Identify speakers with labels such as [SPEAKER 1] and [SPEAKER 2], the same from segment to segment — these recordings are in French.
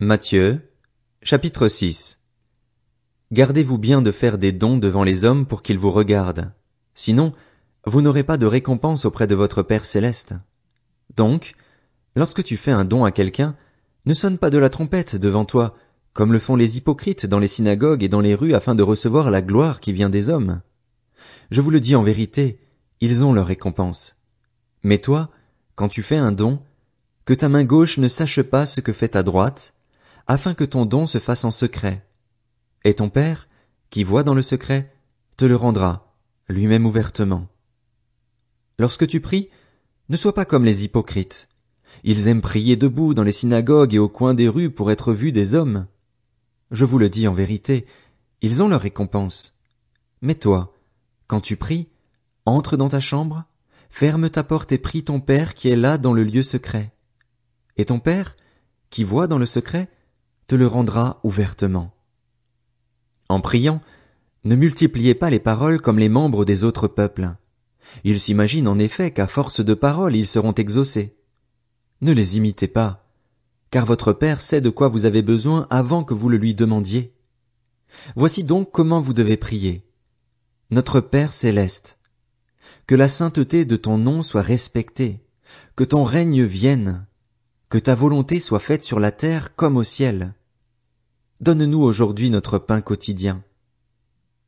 [SPEAKER 1] Matthieu, chapitre 6. Gardez-vous bien de faire des dons devant les hommes pour qu'ils vous regardent. Sinon, vous n'aurez pas de récompense auprès de votre Père céleste. Donc, lorsque tu fais un don à quelqu'un, ne sonne pas de la trompette devant toi, comme le font les hypocrites dans les synagogues et dans les rues afin de recevoir la gloire qui vient des hommes. Je vous le dis en vérité, ils ont leur récompense. Mais toi, quand tu fais un don, que ta main gauche ne sache pas ce que fait ta droite, afin que ton don se fasse en secret. Et ton Père, qui voit dans le secret, te le rendra, lui-même ouvertement. Lorsque tu pries, ne sois pas comme les hypocrites. Ils aiment prier debout dans les synagogues et au coin des rues pour être vus des hommes. Je vous le dis en vérité, ils ont leur récompense. Mais toi, quand tu pries, entre dans ta chambre, ferme ta porte et prie ton Père qui est là dans le lieu secret. Et ton Père, qui voit dans le secret, te le rendra ouvertement. En priant, ne multipliez pas les paroles comme les membres des autres peuples. Ils s'imaginent en effet qu'à force de paroles ils seront exaucés. Ne les imitez pas, car votre Père sait de quoi vous avez besoin avant que vous le lui demandiez. Voici donc comment vous devez prier. Notre Père céleste, que la sainteté de ton nom soit respectée, que ton règne vienne, que ta volonté soit faite sur la terre comme au ciel. Donne-nous aujourd'hui notre pain quotidien.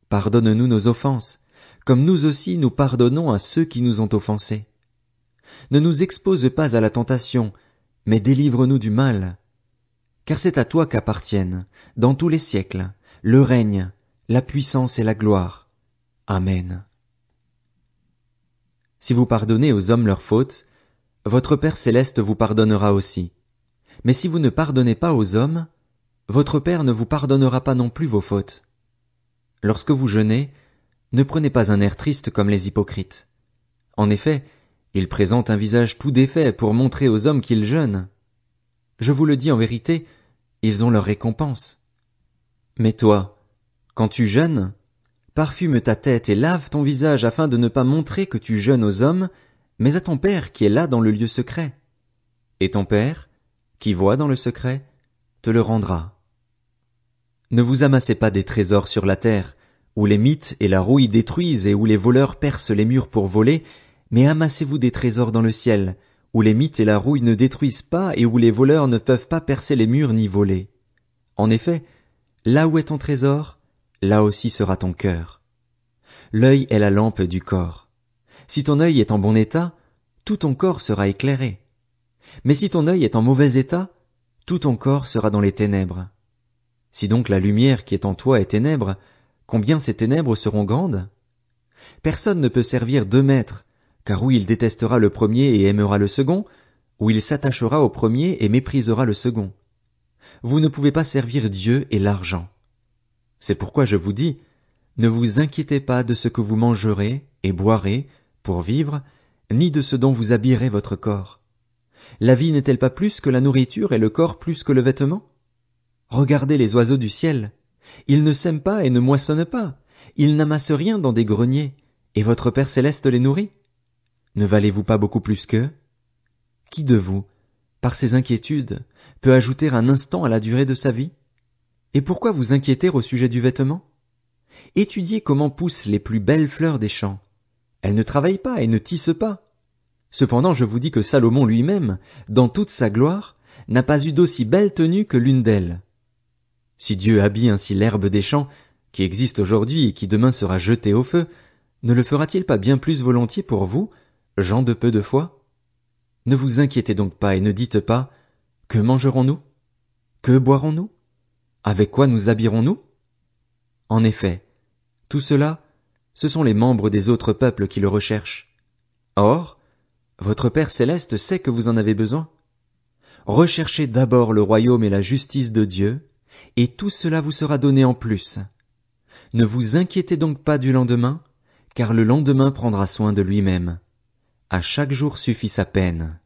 [SPEAKER 1] Pardonne-nous nos offenses, comme nous aussi nous pardonnons à ceux qui nous ont offensés. Ne nous expose pas à la tentation, mais délivre-nous du mal. Car c'est à toi qu'appartiennent, dans tous les siècles, le règne, la puissance et la gloire. Amen. Si vous pardonnez aux hommes leurs fautes, votre Père céleste vous pardonnera aussi. Mais si vous ne pardonnez pas aux hommes, votre Père ne vous pardonnera pas non plus vos fautes. Lorsque vous jeûnez, ne prenez pas un air triste comme les hypocrites. En effet, ils présentent un visage tout défait pour montrer aux hommes qu'ils jeûnent. Je vous le dis en vérité, ils ont leur récompense. Mais toi, quand tu jeûnes, parfume ta tête et lave ton visage afin de ne pas montrer que tu jeûnes aux hommes, mais à ton Père qui est là dans le lieu secret. Et ton Père, qui voit dans le secret, te le rendra. Ne vous amassez pas des trésors sur la terre, où les mythes et la rouille détruisent et où les voleurs percent les murs pour voler, mais amassez-vous des trésors dans le ciel, où les mythes et la rouille ne détruisent pas et où les voleurs ne peuvent pas percer les murs ni voler. En effet, là où est ton trésor, là aussi sera ton cœur. L'œil est la lampe du corps. Si ton œil est en bon état, tout ton corps sera éclairé. Mais si ton œil est en mauvais état, tout ton corps sera dans les ténèbres. Si donc la lumière qui est en toi est ténèbre, combien ces ténèbres seront grandes? Personne ne peut servir 2 maîtres, car ou il détestera le premier et aimera le second, ou il s'attachera au premier et méprisera le second. Vous ne pouvez pas servir Dieu et l'argent. C'est pourquoi je vous dis, ne vous inquiétez pas de ce que vous mangerez et boirez pour vivre, ni de ce dont vous habillerez votre corps. La vie n'est-elle pas plus que la nourriture et le corps plus que le vêtement? Regardez les oiseaux du ciel. Ils ne sèment pas et ne moissonnent pas. Ils n'amassent rien dans des greniers. Et votre Père céleste les nourrit. Ne valez-vous pas beaucoup plus qu'eux? Qui de vous, par ses inquiétudes, peut ajouter un instant à la durée de sa vie? Et pourquoi vous inquiéter au sujet du vêtement? Étudiez comment poussent les plus belles fleurs des champs. Elles ne travaillent pas et ne tissent pas. Cependant, je vous dis que Salomon lui-même, dans toute sa gloire, n'a pas eu d'aussi belle tenue que l'une d'elles. Si Dieu habille ainsi l'herbe des champs, qui existe aujourd'hui et qui demain sera jetée au feu, ne le fera-t-il pas bien plus volontiers pour vous, gens de peu de foi? Ne vous inquiétez donc pas et ne dites pas, que mangerons-nous? Que boirons-nous? Avec quoi nous habillerons-nous? En effet, tout cela, ce sont les membres des autres peuples qui le recherchent. Or, votre Père céleste sait que vous en avez besoin. Recherchez d'abord le royaume et la justice de Dieu, et tout cela vous sera donné en plus. Ne vous inquiétez donc pas du lendemain, car le lendemain prendra soin de lui-même. À chaque jour suffit sa peine.